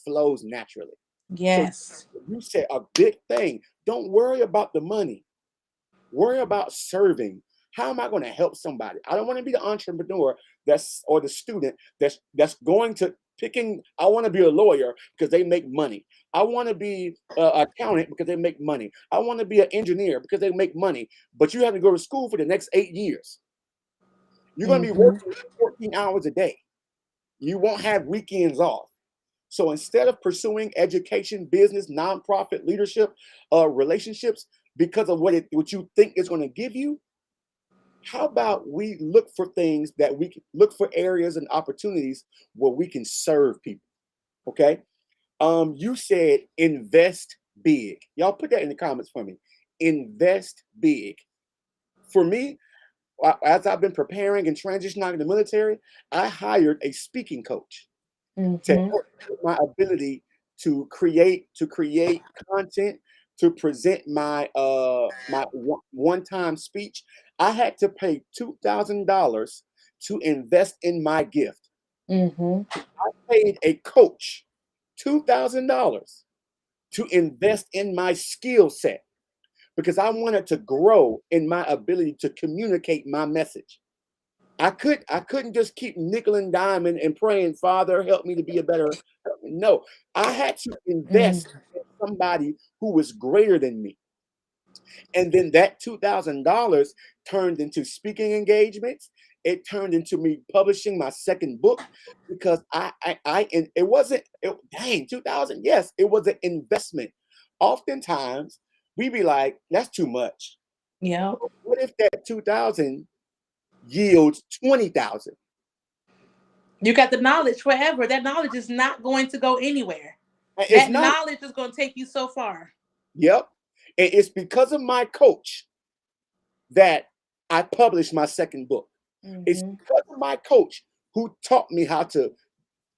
flows naturally. So Yes. you said a big thing. Don't worry about the money. Worry about serving. How am I going to help somebody? I don't want to be the entrepreneur that's or the student that's going to picking. I want to be a lawyer because they make money. I want to be an accountant because they make money. I want to be an engineer because they make money. But you have to go to school for the next 8 years. You're going to be Mm-hmm. working 14 hours a day. You won't have weekends off. So instead of pursuing education, business, nonprofit leadership, relationships, because of what you think is going to give you, how about we look for things that we can look for areas and opportunities where we can serve people? Okay. You said invest big. Y'all put that in the comments for me. Invest big. For me, as I've been preparing and transitioning out of the military, I hired a speaking coach to Mm-hmm. help with my ability to create content, to present my one-time speech. I had to pay $2,000 to invest in my gift. Mm-hmm. I paid a coach $2,000 to invest in my skill set because I wanted to grow in my ability to communicate my message. I couldn't just keep nickel and diamond and praying, Father, help me to be a better. No, I had to invest Mm. in somebody who was greater than me. And then that $2,000 turned into speaking engagements. It turned into me publishing my second book because and it wasn't, dang, 2000. Yes, it was an investment. Oftentimes we be like, that's too much. Yep. What if that 2000 yields 20,000? You got the knowledge forever. That knowledge is not going to go anywhere. It's That not. knowledge is going to take you so far. Yep. And it's because of my coach that I published my second book. It's Hmm. because of my coach who taught me how to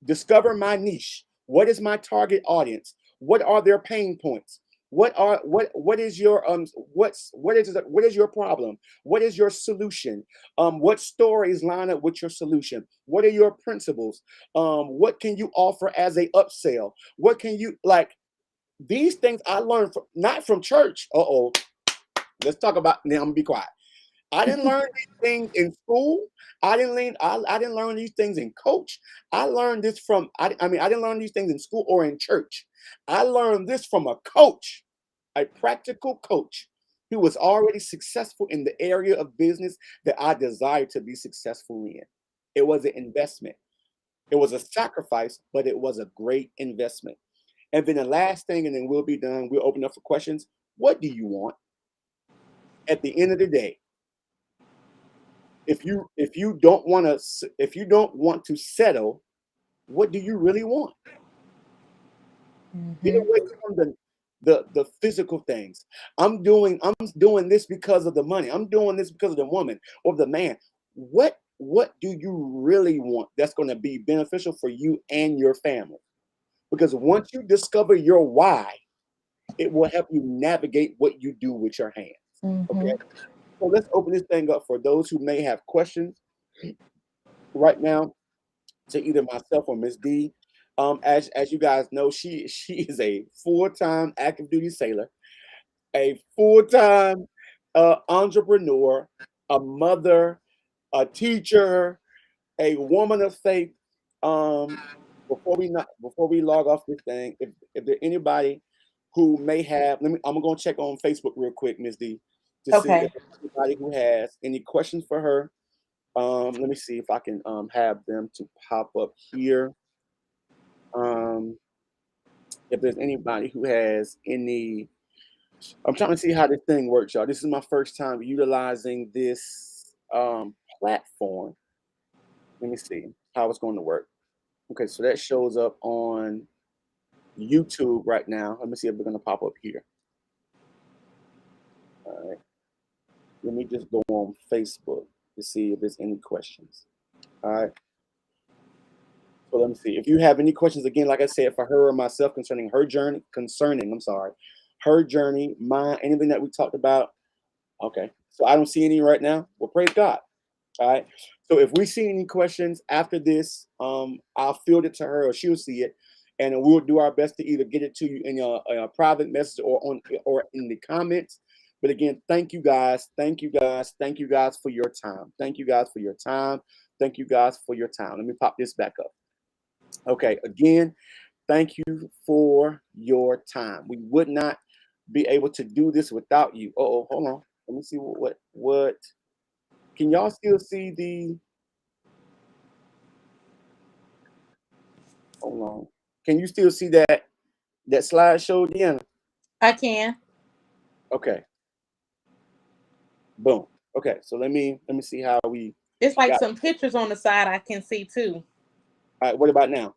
discover my niche. What is my target audience? What are their pain points? What is your what is your problem? What is your solution? What stories line up with your solution? What are your principles? What can you offer as a upsell? What can you like? These things I learned from not from church. Uh-oh. Let's talk about now. I'm gonna be quiet. I didn't learn these things in school. I didn't learn these things in coach. I learned this from I mean I didn't learn these things in school or in church. I learned this from a coach, a practical coach who was already successful in the area of business that I desired to be successful in. It was an investment. It was a sacrifice, but it was a great investment. And then the last thing, and then we'll be done. We'll open up for questions. What do you want? At the end of the day, if you don't want to settle, what do you really want? Get Hmm. away from the physical things. I'm doing this because of the money. I'm doing this because of the woman or the man. What do you really want that's going to be beneficial for you and your family? Because once you discover your why, it will help you navigate what you do with your hands. Okay. Hmm. So let's open this thing up for those who may have questions right now to either myself or Miss D. As you guys know, she is a full-time active duty sailor, a full-time entrepreneur, a mother, a teacher, a woman of faith. Um, before we log off this thing, if there anybody who may have, I'm gonna check on Facebook real quick, Miss D, to see if Okay. there's anybody who has any questions for her. Let me see if I can have them to pop up here. Um, if there's anybody who has any, I'm trying to see how this thing works, y'all. This is my first time utilizing this platform. Let me see how it's going to work. Okay, so that shows up on YouTube right now. Let me see if we're going to pop up here. All right. Let me just go on Facebook to see if there's any questions. All right. So let me see. If you have any questions, again, like I said, for her or myself I'm sorry, her journey, mine, anything that we talked about. Okay. So I don't see any right now. Well, praise God. All right. So if we see any questions after this, I'll field it to her or she'll see it. And we'll do our best to either get it to you in a private message or in the comments. But again, thank you guys. Thank you guys. Thank you guys for your time. Thank you guys for your time. Thank you guys for your time. Let me pop this back up. Okay, again, thank you for your time. We would not be able to do this without you. Oh, hold on. Let me see what can y'all still see the hold on. Can you still see that slideshow, Deanna? I can. Okay, boom. Okay, so let me see how we It's like got. some pictures on the side I can see too. All right, what about now?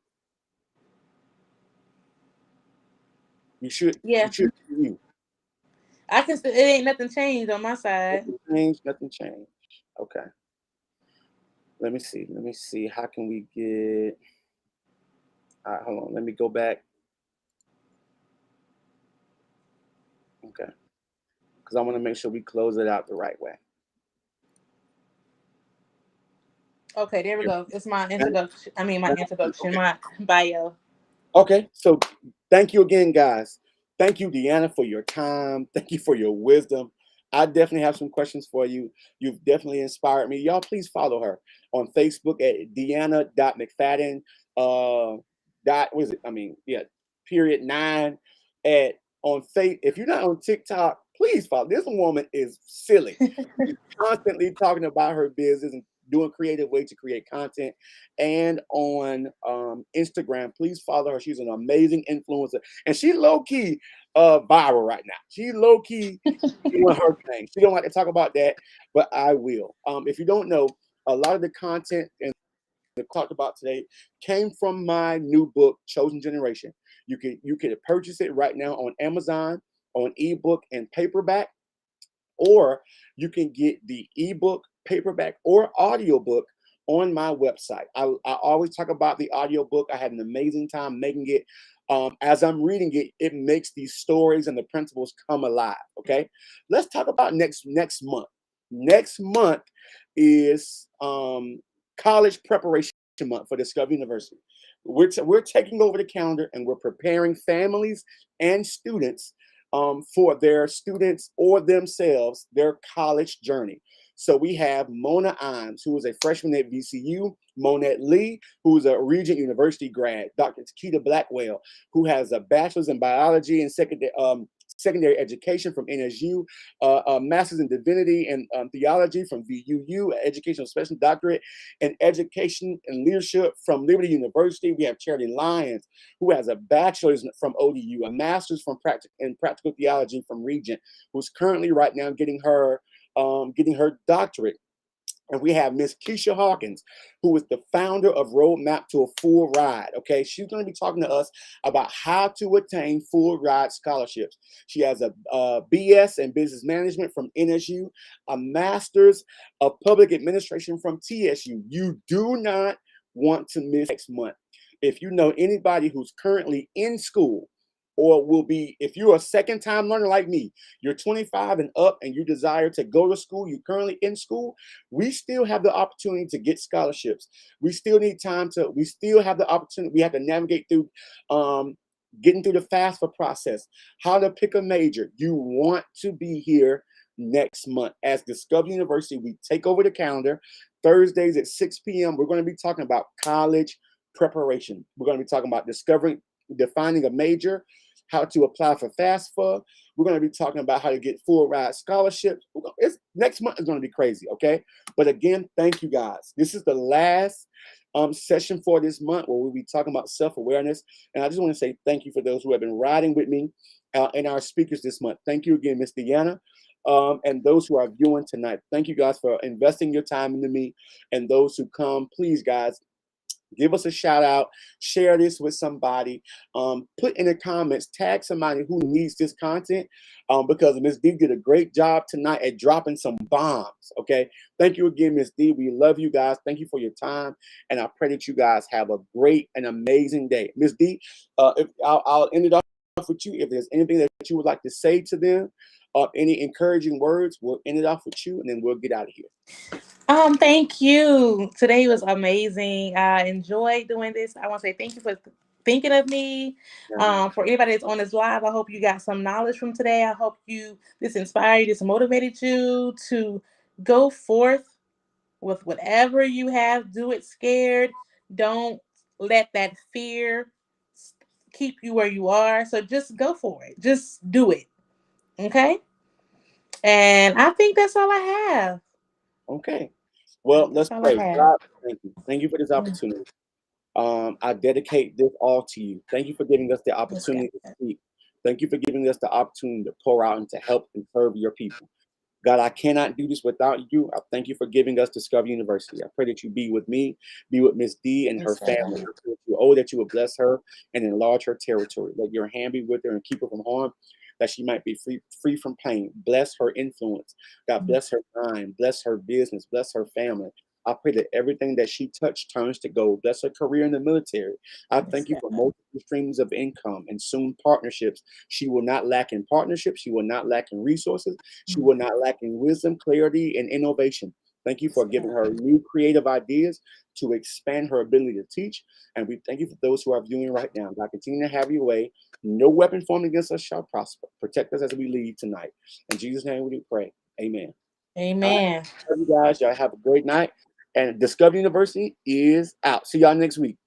You Yeah, should see you. I can. It ain't nothing changed on my side. Nothing changed, nothing changed. Okay. Let me see. Let me see. How can we get all right, hold on. Let me go back. Okay. Because I want to make sure we close it out the right way. Okay, there we go. It's my And- introduction. I mean, my introduction, my bio. Okay, so thank you again, guys. Thank you, Deanna, for your time. Thank you for your wisdom. I definitely have some questions for you. You've definitely inspired me. Y'all, please follow her on Facebook at Diana.McFadden. What is it? I mean, yeah, period 9 at on Face. If you're not on TikTok, please follow. This woman is silly. She's constantly talking about her business and doing creative ways to create content. And on Instagram, please follow her. She's an amazing influencer, and she low key viral right now. She low key doing her thing. She don't like to talk about that, but I will. If you don't know, a lot of the content and talked about today came from my new book, Chosen Generation. You can purchase it right now on Amazon on ebook and paperback, or you can get the ebook, paperback, or audiobook on my website. I always talk about the audiobook. I had an amazing time making it. As I'm reading it, it makes these stories and the principles come alive. Okay, let's talk about next month. Next month is college preparation month for Discovery University. We're taking over the calendar and we're preparing families and students for their students or themselves, their college journey. So we have Mona Imes, who is a freshman at VCU, Monette Lee, who is a Regent University grad, Dr. Takeda Blackwell, who has a bachelor's in biology and secondary education from NSU, a master's in divinity and theology from VUU, educational special doctorate in education and leadership from Liberty University. We have Charity Lyons, who has a bachelor's from ODU, a master's from practical theology from Regent, who's currently right now getting her doctorate. And we have Miss Keisha Hawkins, who is the founder of Roadmap to a Full Ride. Okay, she's going to be talking to us about how to attain full ride scholarships. She has a BS in business management from NSU, a master's of public administration from TSU. You do not want to miss next month. If you know anybody who's currently in school, or will be, if you're a second-time learner like me, you're 25 and up and you desire to go to school, you're currently in school, we still have the opportunity to get scholarships. We still have the opportunity. We have to navigate through getting through the FAFSA process, how to pick a major. You want to be here next month. As Discovery University, we take over the calendar. Thursdays at 6 p.m., we're going to be talking about college preparation. We're going to be talking about defining a major, how to apply for FAFSA. We're going to be talking about how to get full ride scholarships. Next month is going to be crazy, okay? But again, thank you guys. This is the last session for this month where we'll be talking about self-awareness. And I just want to say thank you for those who have been riding with me and our speakers this month. Thank you again, Miss Diana. And those who are viewing tonight, thank you guys for investing your time into me. And those who come, please, guys, give us a shout out, share this with somebody, put in the comments, tag somebody who needs this content, because Miss D did a great job tonight at dropping some bombs, okay? Thank you again, Miss D. We love you guys. Thank you for your time, and I pray that you guys have a great and amazing day. Miss D, I'll end it off with you. If there's anything that you would like to say to them, any encouraging words, we'll end it off with you, and then we'll get out of here. Thank you. Today was amazing. I enjoyed doing this. I want to say thank you for thinking of me. For anybody that's on this live, I hope you got some knowledge from today. I hope this inspired you, this motivated you to go forth with whatever you have. Do it scared. Don't let that fear keep you where you are. So just go for it. Just do it. Okay? And I think that's all I have. Okay. Well, let's That's all I pray. have. God, thank you. Thank you for this opportunity. I dedicate this all to you. Thank you for giving us the opportunity to speak. Thank you for giving us the opportunity to pour out and to help and serve your people. God, I cannot do this without you. I thank you for giving us Discovery University. I pray that you be with me, be with Miss D and her family. I pray that you will bless her and enlarge her territory. Let your hand be with her and keep her from harm, that she might be free from pain. Bless her influence. God, bless her mind, bless her business, bless her family. I pray that everything that she touched turns to gold. Bless her career in the military. I thank you for multiple streams of income and soon partnerships. She will not lack in partnerships. She will not lack in resources. She will not lack in wisdom, clarity, and innovation. Thank you for giving her new creative ideas to expand her ability to teach. And we thank you for those who are viewing right now. God, continue to have your way. No weapon formed against us shall prosper. Protect us as we leave tonight. In Jesus' name we do pray. Amen. Amen. Love you guys. Y'all have a great night. And Discover University is out. See y'all next week.